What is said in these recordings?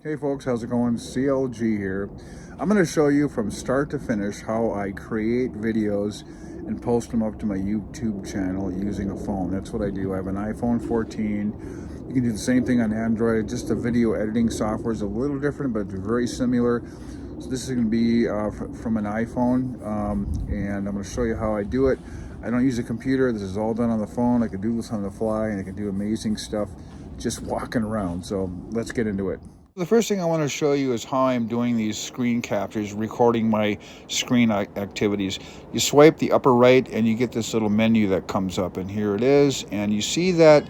Hey folks, how's it going? CLG here. I'm going to show you from start to finish how I create videos and post them up to my YouTube channel using a phone. That's what I do. I have an iPhone 14. You can do the same thing on Android. Just the video editing software is a little different, but very similar. So this is going to be from an iPhone, and I'm going to show you how I do it. I don't use a computer. This is all done on the phone. I can do this on the fly, and I can do amazing stuff just walking around. So let's get into it. The first thing I want to show you is how I'm doing these screen captures, recording my screen activities. You swipe the upper right and you get this little menu that comes up, and here it is. And you see that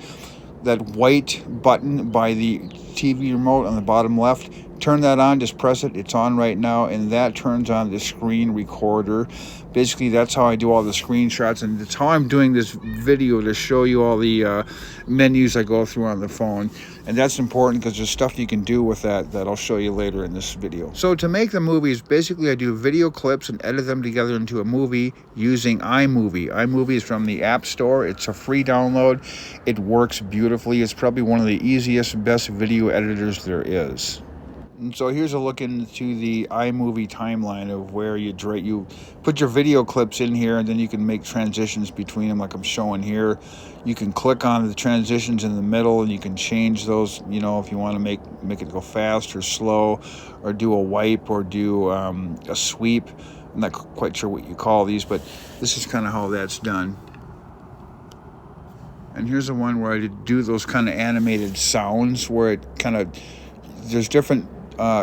white button by the TV remote on the bottom left. Turn that on, just press it. It's on right now, and that turns on the screen recorder. Basically, that's how I do all the screenshots, and it's how I'm doing this video to show you all the menus I go through on the phone. And that's important because there's stuff you can do with that I'll show you later in this video. So to make the movies, basically I do video clips and edit them together into a movie using iMovie. iMovie is from the App Store. It's a free download. It works beautifully. It's probably one of the easiest, best video editors there is. And so here's a look into the iMovie timeline of where you put your video clips in here, and then you can make transitions between them like I'm showing here. You can click on the transitions in the middle, and you can change those, you know, if you want to make it go fast or slow, or do a wipe, or do a sweep. I'm not quite sure what you call these, but this is kind of how that's done. And here's the one where I do those kind of animated sounds where it kind of, there's different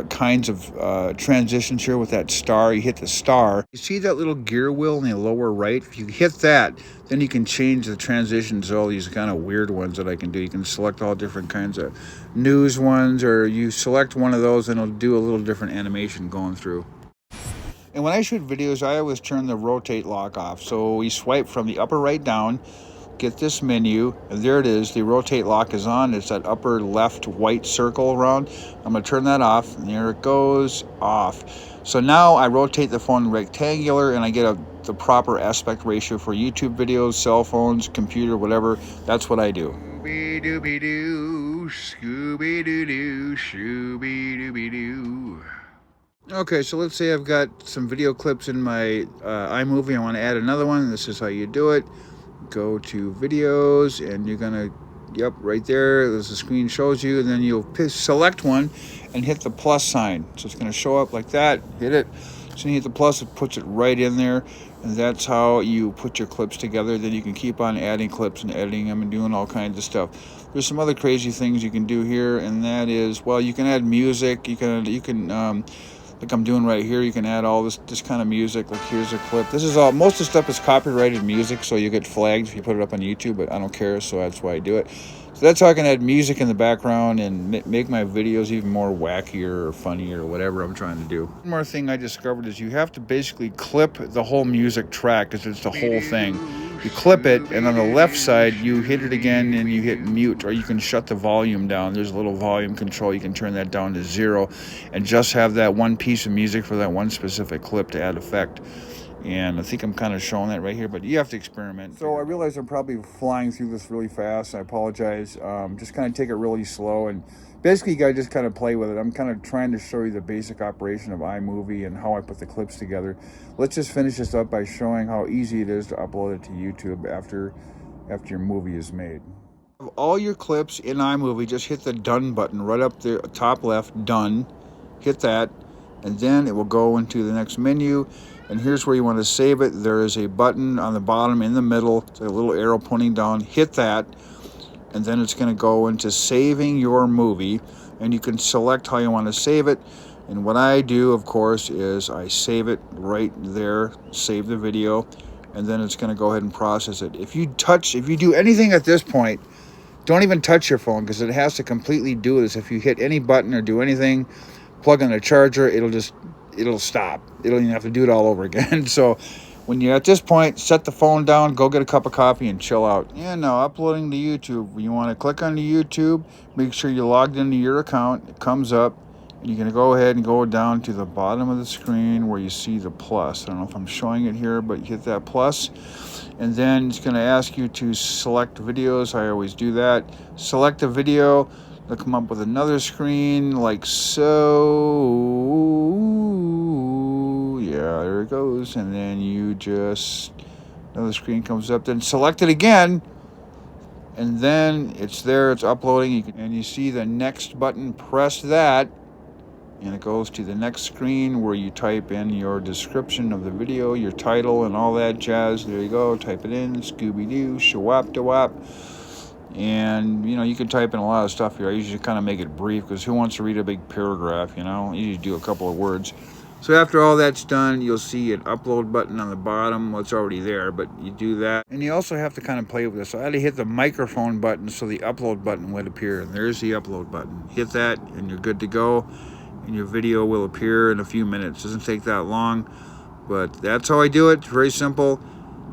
kinds of transitions here with that star. You hit the star. You see that little gear wheel in the lower right? If you hit that, then you can change the transitions to all these kind of weird ones that I can do. You can select all different kinds of news ones, or you select one of those and it'll do a little different animation going through. And when I shoot videos, I always turn the rotate lock off. So we swipe from the upper right down, get this menu, and there it is. The rotate lock is on. It's that upper left white circle around. I'm going to turn that off, and there it goes, off. So now I rotate the phone rectangular, and I get the proper aspect ratio for YouTube videos, cell phones, computer, whatever. That's what I do. Scooby-Dooby-Doo, Scooby-Doo-Doo, Shooby-Dooby-Doo. Okay, so let's say I've got some video clips in my iMovie. I want to add another one. This is how you do it. Go to videos, and you're gonna, yep, right there, as the screen shows you, and then you'll select one and hit the plus sign. So it's gonna show up like that. Hit it. So you hit the plus, it puts it right in there, and that's how you put your clips together. Then you can keep on adding clips and editing them and doing all kinds of stuff. There's some other crazy things you can do here, and that is, well, you can add music. You can like I'm doing right here, you can add all this kind of music. Like here's a clip. This is all, most of the stuff is copyrighted music, so you get flagged if you put it up on YouTube, but I don't care, so that's why I do it. So that's how I can add music in the background and make my videos even more wackier or funnier or whatever I'm trying to do. One more thing I discovered is you have to basically clip the whole music track, because it's the whole thing. You clip it, and on the left side you hit it again and you hit mute, or you can shut the volume down. There's a little volume control. You can turn that down to 0 and just have that one piece of music for that one specific clip to add effect. And I think I'm kind of showing that right here, but you have to experiment. So I realize I'm probably flying through this really fast. I apologize. Just kind of take it really slow, and basically you gotta just kind of play with it. I'm kind of trying to show you the basic operation of iMovie and how I put the clips together. Let's just finish this up by showing how easy it is to upload it to YouTube after your movie is made. All your clips in iMovie, just hit the done button right up there, top left, done. Hit that, and then it will go into the next menu. And here's where you want to save it. There is a button on the bottom in the middle. It's a little arrow pointing down. Hit that, and then it's going to go into saving your movie, and you can select how you want to save it. And what I do, of course, is I save it right there, save the video, and then it's going to go ahead and process it. If you do anything at this point, don't even touch your phone, because it has to completely do this. If you hit any button or do anything, plug in a charger, it'll stop. You don't even have to do it all over again. So when you're at this point, set the phone down, go get a cup of coffee, and chill out. And now uploading to YouTube. You want to click on the YouTube, make sure you're logged into your account. It comes up, and you're going to go ahead and go down to the bottom of the screen where you see the plus. I don't know if I'm showing it here, but you hit that plus, and then it's going to ask you to select videos. I always do that. Select a video. It'll come up with another screen like so. Yeah, there it goes. And then you just, another screen comes up. Then select it again. And then it's there, it's uploading. And you see the next button, press that. And it goes to the next screen where you type in your description of the video, your title, and all that jazz. There you go. Type it in. Scooby-Doo, shawap-dawap. And, you know, you can type in a lot of stuff here. I usually kind of make it brief because who wants to read a big paragraph, you know? I usually do a couple of words. So after all that's done, you'll see an upload button on the bottom. Well, it's already there, but you do that. And you also have to kind of play with this. So I had to hit the microphone button so the upload button would appear. And there's the upload button. Hit that and you're good to go. And your video will appear in a few minutes. Doesn't take that long, but that's how I do it. It's very simple.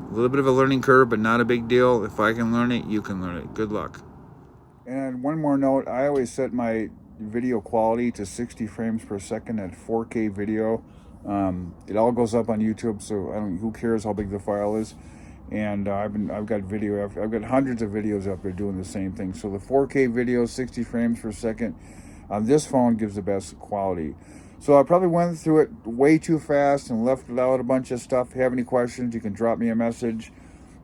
A little bit of a learning curve, but not a big deal. If I can learn it, you can learn it. Good luck. And one more note, I always set my video quality to 60 frames per second at 4K video. It all goes up on YouTube, so who cares how big the file is. And I've got hundreds of videos up there doing the same thing. So the 4K video, 60 frames per second on this phone gives the best quality. So I probably went through it way too fast and left out a bunch of stuff. If you have any questions, you can drop me a message.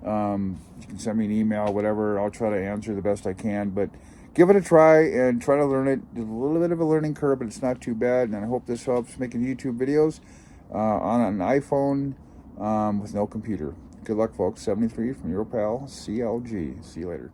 You can send me an email, whatever. I'll try to answer the best I can. But give it a try and try to learn it. There's a little bit of a learning curve, but it's not too bad. And I hope this helps making YouTube videos on an iPhone with no computer. Good luck, folks. 73 from your pal, CLG. See you later.